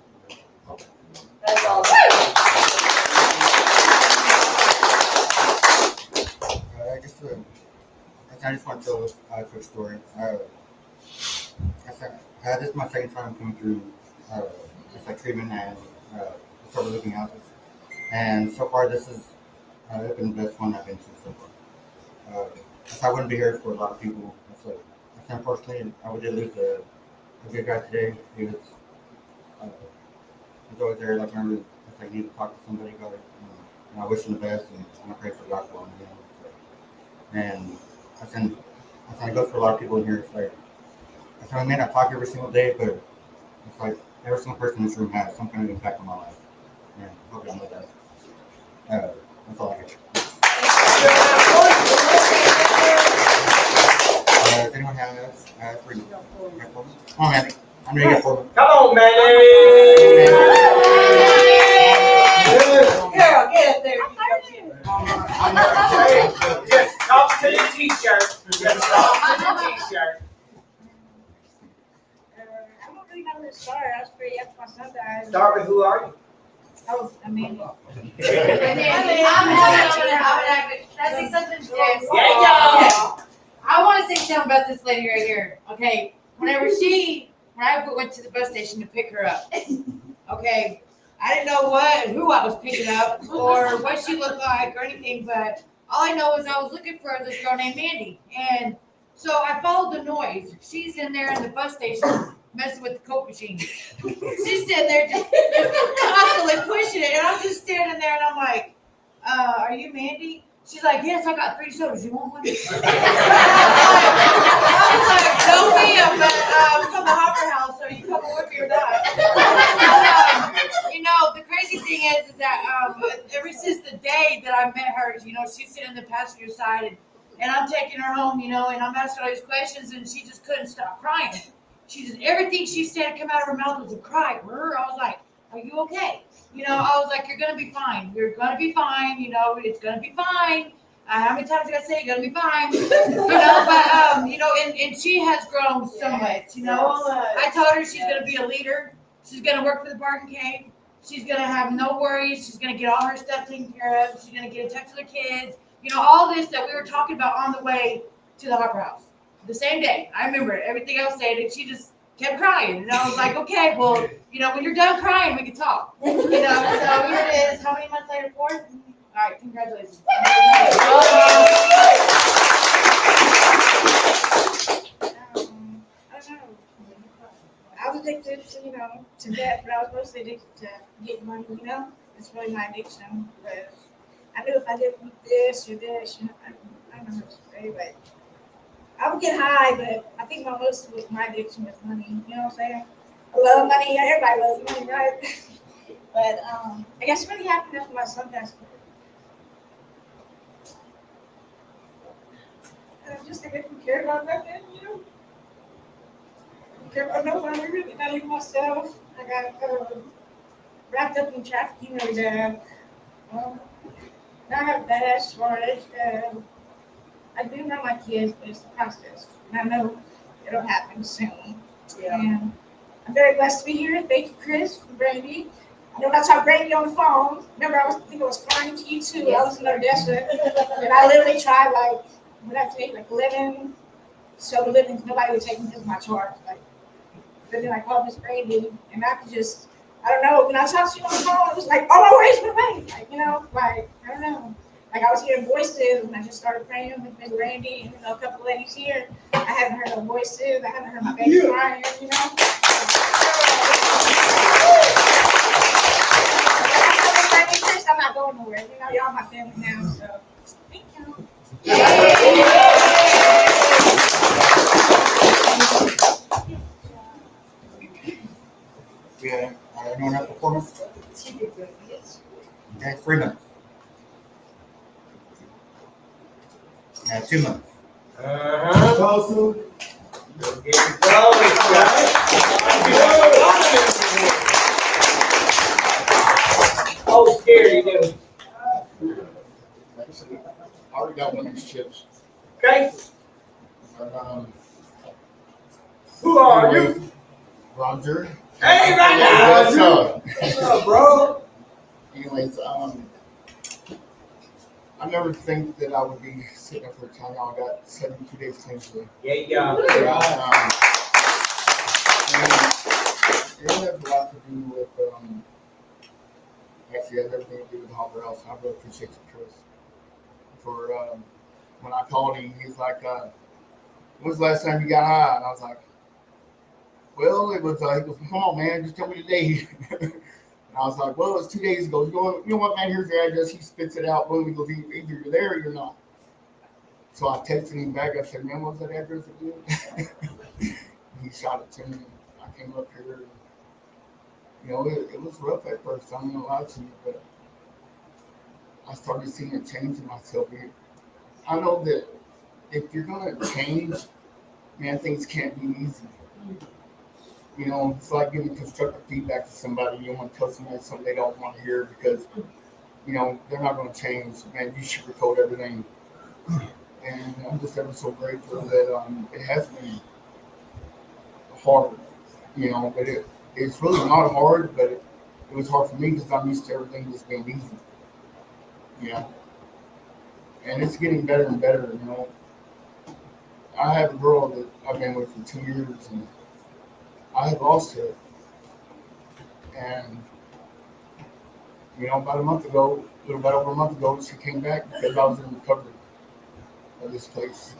That's all. I just want to tell a quick story. This is my second time coming through treatment and sober living houses. And so far, this is been the best one I've been to so far. I wouldn't be here for a lot of people. Unfortunately, I did lose a good guy today. He was always there, like, remember, if I need to talk to somebody about it. And I wish him the best, and I pray for God for him. And I go for a lot of people in here. It's like, I may not talk every single day, but it's like every single person in this room has some kind of impact on my life. And I hope y'all know that. That's all I get. Does anyone have three? Come on, Manny. I'm gonna get four. Come on, Manny. Girl, get up there. Just talk to your t-shirt. Just talk to your t-shirt. I don't really know where to start. I was pretty up my son died. Start with who are you? Oh, I mean, I'm Can I say something? Yes. Yeah. I want to say something about this lady right here. Okay, when I went to the bus station to pick her up, okay, I didn't know who I was picking up or what she looked like or anything, but all I know is I was looking for this girl named Mandy, and so I followed the noise. She's in there in the bus station messing with the Coke machine. She's sitting there just constantly pushing it, and I'm just standing there, and I'm like, "Are you Mandy?" She's like, "Yes, I got 3 sodas. You want one?" I was like, "No, ma'am, but come to Hopper House, so you come with me or not." The crazy thing is that ever since the day that I met her, she's sitting in the passenger side, and I'm taking her home, and I'm asking all these questions, and she just couldn't stop crying. Everything she said come out of her mouth was a cry. I was like, "Are you okay?" I was like, "You're gonna be fine. You're gonna be fine. It's gonna be fine." How many times did I say you're gonna be fine? And she has grown so much. I told her she's gonna be a leader. She's gonna work for the Barton Cave. She's gonna have no worries. She's gonna get all her stuff taken care of. She's gonna get in touch with her kids. All this that we were talking about on the way to the Hopper House. The same day, I remember it. Everything else said, and she just kept crying. And I was like, "Okay, well, when you're done crying, we can talk." So here it is. How many months later? 4? All right, congratulations. I don't know. I was addicted to debt, but I was mostly addicted to getting money, It's really my addiction. But I knew if I did this or this, I don't know how to say, but I would get high, but I think my addiction was money. You know what I'm saying? I love money. Everybody loves money, right? But I guess really happy after my son passed away. I just think I didn't care about nothing, I didn't care about nobody, really, not even myself. I got wrapped up in trafficking really bad. Now I have bad shortage. I do know my kids, but it's a process. And I know it'll happen soon. Yeah. And I'm very blessed to be here. Thank you, Chris and Brandy. I know I talked Brandy on the phone. Remember, I was crying to you too. I was in Odessa. And I literally tried, 11 sober living, nobody would take me to my charge. Like, but then I called Miss Brandy, and I could just, I don't know, when I talked to you on the phone, it was like, oh, my worries went away. Like, you know, like, I don't know. Like, I was hearing voices when I just started praying with Miss Brandy and, you know, a couple of ladies here. I haven't heard no voices. I haven't heard my baby crying, you know. I'm not going nowhere. You know, y'all my family now, so thank you. Yeah, anyone have performance? Okay, 3 minutes. 2 minutes. Oh, scary, dude. I already got one of these chips. Okay. Um, Who are you? Roger. Hey, Roger. What's up, bro? Anyways, I never think that I would be sitting up for a time. I got 72 days clean. Yeah. And it has a lot to do with, actually, it has everything to do with Hopper House. I really appreciate you, Chris. For when I called him, he's like, when's the last time you got high? And I was like, well, it was, he goes, come on, man, just tell me the date. And I was like, well, it's 2 days ago. He goes, you know what, man, here's your address. He spits it out. Boom, he goes, either you're there or you're not. So I texted him back. I said, man, what's that address again? He shot it to me. I came up here. And, you know, it was rough at first. I'm not gonna lie to you, but I started seeing a change in myself. I know that if you're gonna change, man, things can't be easy. You know, it's like giving constructive feedback to somebody. You don't want to tell somebody something they don't want to hear because, you know, they're not going to change. Man, you sugarcoat everything. And I'm just ever so grateful that it has been hard, you know, but it's really not hard, but it was hard for me because I'm used to everything just being easy, you know. And it's getting better and better, you know. I have a girl that I've been with for 2 years, and I had lost her. And, you know, about a month ago, a little bit over a month ago, she came back because I was in recovery at this place.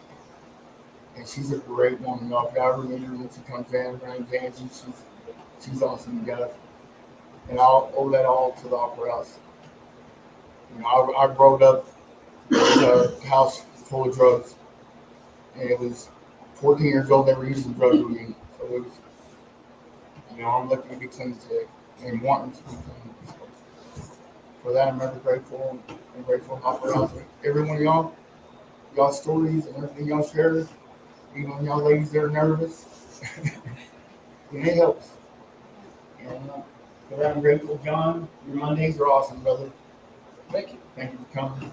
And she's a great woman. I've got her meet her when she comes in. Her name's Angie. She's awesome, you guys. And I'll owe that all to the Opera House. You know, I growed up in a house full of drugs. And it was 14 years old, they were using drugs with me. So it was, you know, I'm lucky to be clean today and wanting to be clean. So for that, I'm ever grateful. I'm grateful to Opera House. Every one of y'all's stories and everything y'all share, even when y'all ladies that are nervous, and it helps. And for that, I'm grateful, John. Your Mondays are awesome, brother. Thank you. Thank you for coming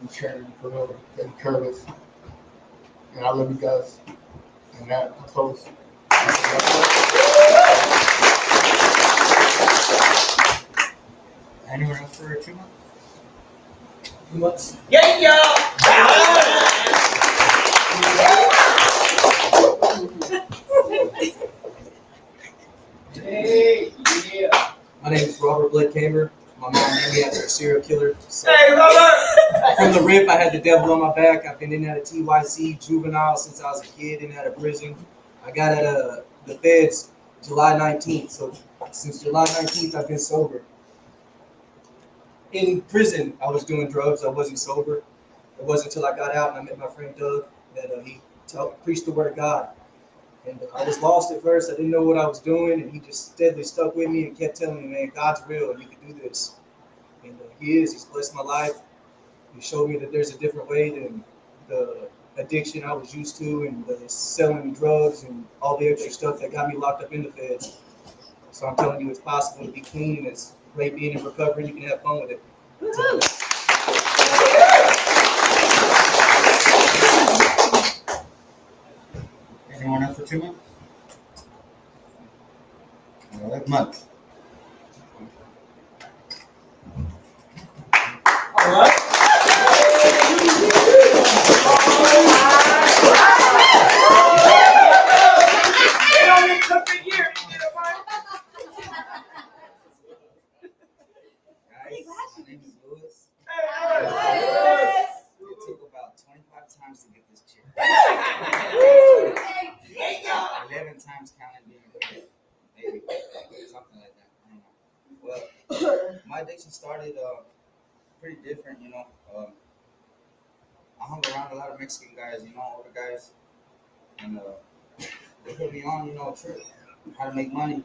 and sharing for real. Taking care of us. And I love you guys. And that, I'm close. Anyone else for 2 months? 2 months. Yeah. Hey, yeah. My name is Robert Bloodcamer. My mom named me after a serial killer. So, Hey, Robert! From the rip, I had the devil on my back. I've been in and out of TYC, juvenile since I was a kid, in and out of prison. I got out of the feds July 19th. So since July 19th, I've been sober. In prison, I was doing drugs. I wasn't sober. It wasn't until I got out and I met my friend Doug that he preached the word of God. And I was lost at first. I didn't know what I was doing, and he just steadily stuck with me and kept telling me, man, God's real, and you can do this. And he is. He's blessed my life. He showed me that there's a different way than the addiction I was used to and the selling drugs and all the extra stuff that got me locked up in the feds. So I'm telling you, it's possible to be clean, and it's great being in recovery. You can have fun with it. Anyone else for 2 months? Month. All right. times counted, maybe something like that. I don't know. Well, my addiction started pretty different, you know. I hung around a lot of Mexican guys, you know, older guys, and they put me on, you know, a trip, how to make money.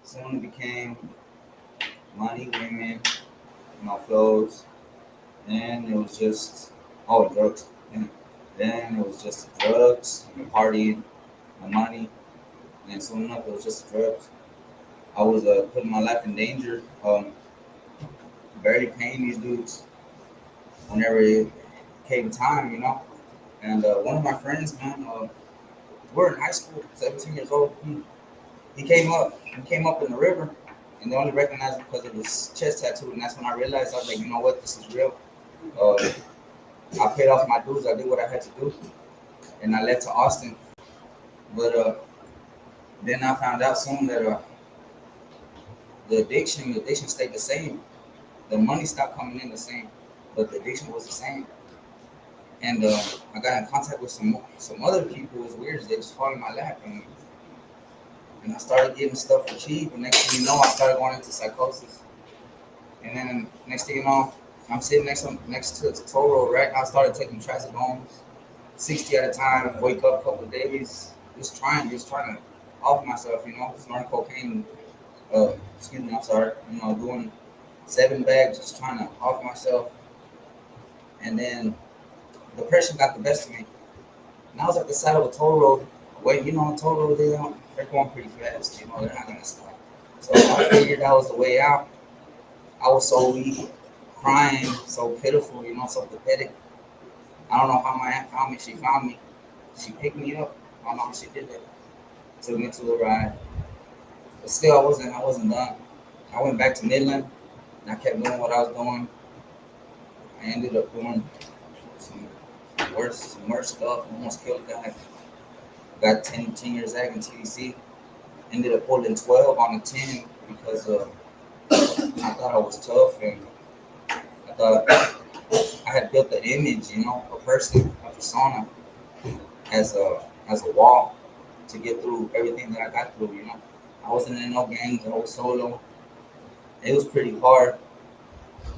Soon it became money, women, you know, clothes. Then it was just, oh, drugs. And then it was just drugs, the partying, the money. And then soon enough, it was just drugs. I was putting my life in danger, barely paying these dudes whenever it came time, you know. And one of my friends, man, we're in high school, 17 years old. He came up. He came up in the river, and they only recognized him because of his chest tattoo. And that's when I realized I was like, you know what, this is real. I paid off my dues. I did what I had to do, and I left to Austin. But then I found out soon that the addiction stayed the same. The money stopped coming in the same, but the addiction was the same. And I got in contact with some other people. It was weird. They just fall in my lap, and I started getting stuff for cheap. And next thing you know, I started going into psychosis. And then next thing you know, I'm sitting next to the toll road, right? I started taking trazodones, 60 at a time. Wake up a couple of days, just trying to off myself, you know, snorting cocaine. Excuse me, I'm sorry. You know, doing 7 bags, just trying to off myself. And then depression got the best of me. And I was at the side of a toll road. Wait, you know, on toll road, they're going pretty fast. You know, they're not gonna stop. So I figured that was the way out. I was so weak, crying, so pitiful, you know, so pathetic. I don't know how my aunt found me. She found me. She picked me up. I don't know how she did that. Took me to the ride. But still, I wasn't done. I went back to Midland, and I kept doing what I was doing. I ended up doing some worse stuff. Almost killed a guy. Got 10 years ag in TDC. Ended up pulling 12 on the 10 because I thought I was tough, and I thought I had built an image, you know, a person, a persona, as a wall to get through everything that I got through, you know. I wasn't in no gangs, I was solo. It was pretty hard.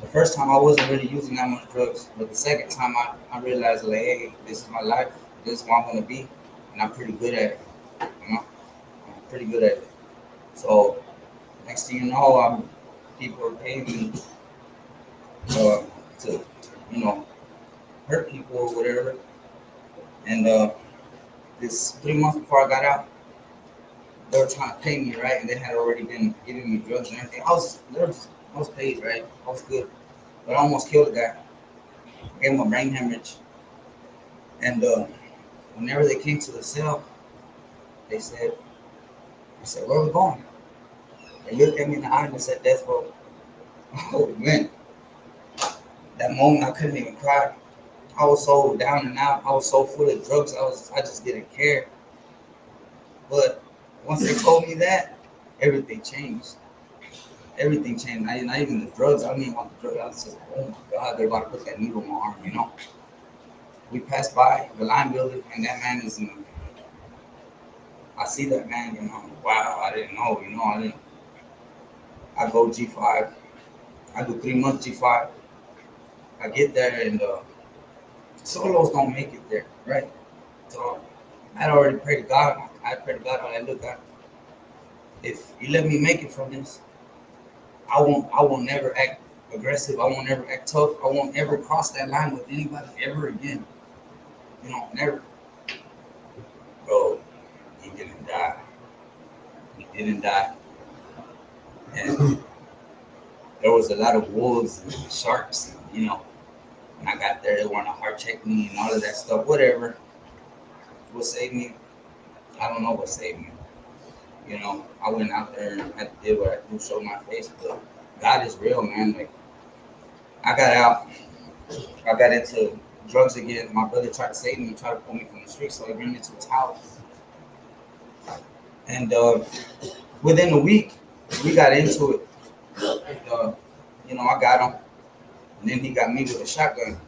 The first time I wasn't really using that much drugs, but the second time I realized, like, hey, this is my life, this is what I'm gonna be, and I'm pretty good at it, you know. I'm pretty good at it. So next thing you know, people are paying me to, you know, hurt people or whatever. And this 3 months before I got out, they were trying to pay me, right? And they had already been giving me drugs and everything. I was paid, right? I was good, but I almost killed a guy. I gave him a brain hemorrhage. And whenever they came to the cell, they said, "Where are we going?" They looked at me in the eye and they said, "Death row." Oh man, that moment I couldn't even cry. I was so down and out. I was so full of drugs. I just didn't care. But once they told me that, everything changed. Everything changed. Not even the drugs. I didn't even want the drugs. I was just, oh my God, they're about to put that needle in my arm, you know. We passed by the line building, and that man is in. I see that man, you know. Wow, I didn't know, you know. I go G5. I do 3 months G5. I get there, and solos don't make it there, right? So I'd already prayed to God. I prayed to God, like, look, God, if you let me make it from this, I won't never act aggressive. I won't ever act tough. I won't ever cross that line with anybody ever again. You know, never. Bro, he didn't die. He didn't die. And there was a lot of wolves and sharks, and, you know, when I got there, they wanted to heart check me and all of that stuff. Whatever. What saved me? I don't know what saved me. You know, I went out there and I did what I do, showed my face, but God is real, man. Like, I got out, I got into drugs again. My brother tried to save me, tried to pull me from the street, so he brought me to his house. And within a week, we got into it. And, you know, I got him, and then he got me with a shotgun.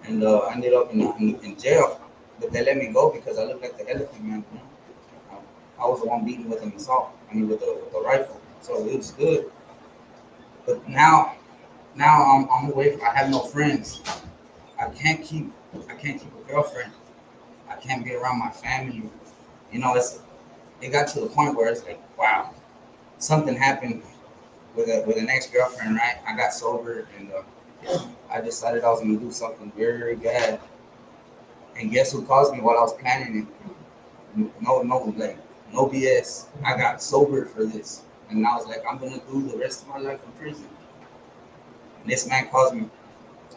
And I ended up in jail, but they let me go because I looked like the elephant man. You know? I was the one beating with an assault. I mean, with a rifle. So it was good. But now I'm away. I have no friends. I can't keep a girlfriend. I can't be around my family. You know, it got to the point where it's like, wow, something happened with an ex-girlfriend, right? I got sober and I decided I was gonna do something very bad. And guess who calls me while I was planning it? No BS. I got sober for this. And I was like, I'm gonna do the rest of my life in prison. And this man calls me.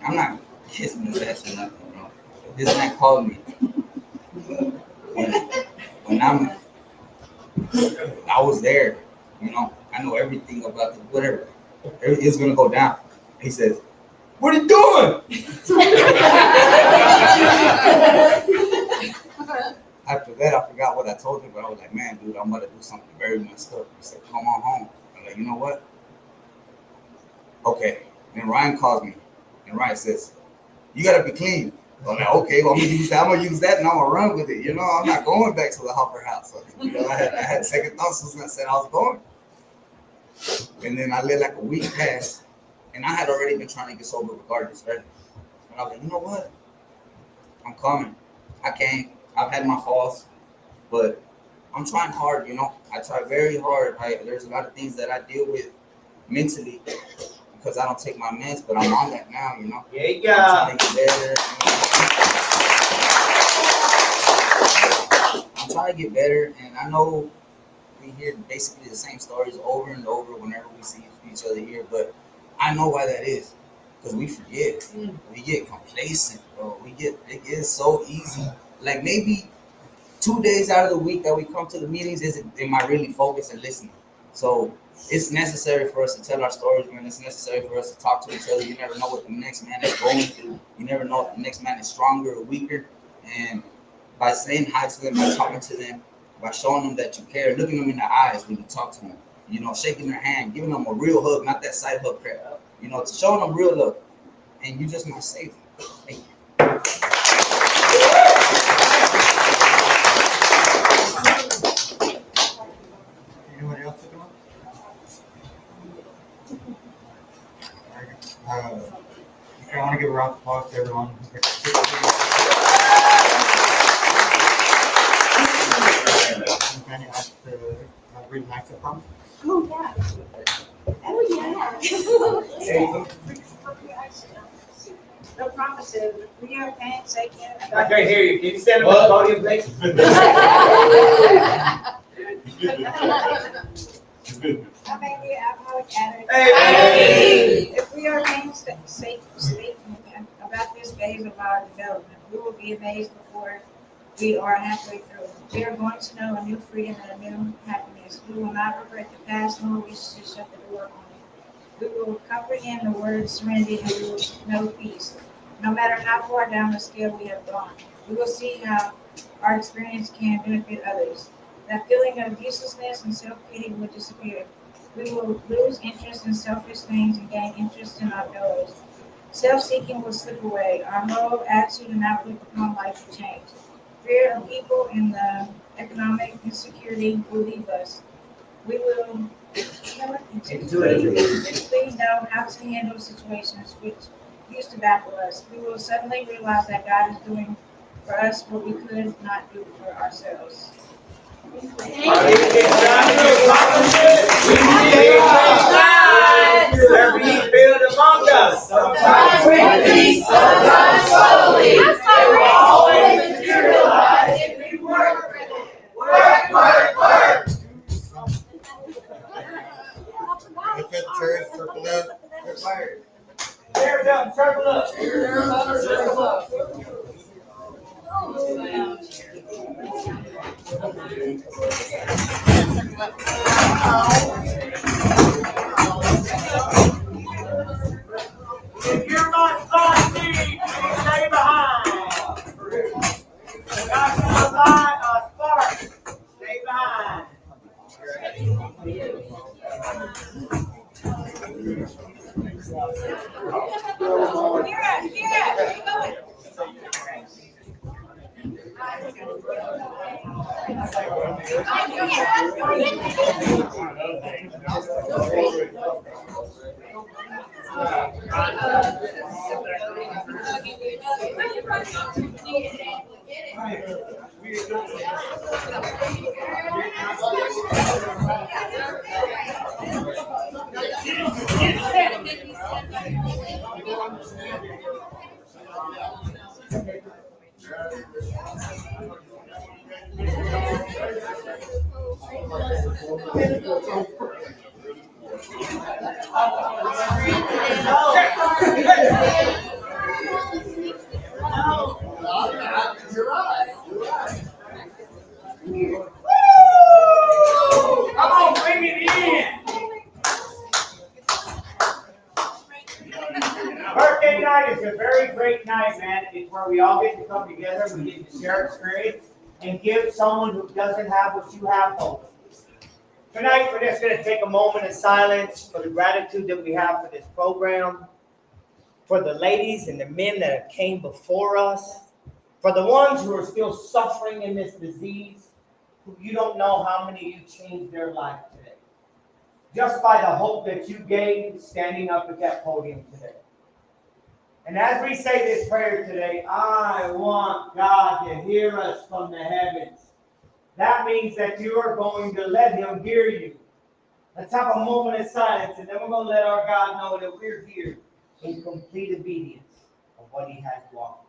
I'm not kissing his ass or nothing, bro. This man called me. When I was there, you know, I know everything about the whatever. Everything's gonna go down. He says, "What are you doing?" After that, I forgot what I told him, but I was like, "Man, dude, I'm about to do something very messed up." He said, "Come on home." I'm like, "You know what? Okay." And Ryan calls me, and Ryan says, "You gotta be clean." I'm like, "Okay, well, I'm gonna use that, and I'm gonna run with it." You know, I'm not going back to the Hopper house. So, you know, I had second thoughts since I said I was going. And then I let like a week pass, and I had already been trying to get sober regardless, right? And I was like, you know what? I'm coming. I can't. I've had my falls, but I'm trying hard, you know. I try very hard. There's a lot of things that I deal with mentally because I don't take my meds, but I'm on that now, you know. Yeah. I'm trying to get better. I'm trying to get better, and I know we hear basically the same stories over and over whenever we see each other here, but I know why that is. Because we forget. We get complacent, bro. It gets so easy. Like maybe 2 days out of the week that we come to the meetings, am I really focused and listening? So it's necessary for us to tell our stories, man. It's necessary for us to talk to each other. You never know what the next man is going through. You never know if the next man is stronger or weaker. And by saying hi to them, by talking to them, by showing them that you care, looking them in the eyes when you talk to them, you know, shaking their hand, giving them a real hug, not that side hug crap. You know, showing them real love. And you just might save them. Thank you. Anybody else to come up? I want to give a round of applause to everyone. Fanny asked to read an accent prompt. Oh, yeah. Oh, yeah. The promises, we are paying second. I can't hear you. Can you stand up on the podium, please? I may be apologetic. Hey! If we are paying statement about this phase of our development, we will be amazed before we are halfway through. We are going to know a new freedom and a new happiness. We will not regret the past, nor wish to shut the door on it. We will comprehend the word serenity and we will know peace. No matter how far down the scale we have gone, we will see how our experience can benefit others. That feeling of uselessness and self-pity will disappear. We will lose interest in selfish things and gain interest in our fellows. Self-seeking will slip away. Our whole attitude and outlook upon life will change. Fear of people and the economic insecurity will leave us. We will intuitively know how to handle situations which used to baffle us. We will suddenly realize that God is doing for us what we could not do for ourselves. Every build among us. Sometimes quickly, sometimes slowly. They will always materialize if we work for them. Work. Look at the chairs, circle left. Tear down, circle up. If you're not succeed, please stay behind. Got to provide a spark. Stay behind. Here, where you going? Come on, bring it in. Birthday night is a very great night, man. It's where we all get to come together, we get to share experience, and give someone who doesn't have what you have hope. Tonight, we're just going to take a moment of silence for the gratitude that we have for this program, for the ladies and the men that came before us, for the ones who are still suffering in this disease, who you don't know how many of you changed their life today, just by the hope that you gave standing up at that podium today. And as we say this prayer today, I want God to hear us from the heavens. That means that you are going to let him hear you. Let's have a moment of silence, and then we're going to let our God know that we're here in complete obedience of what he has to offer.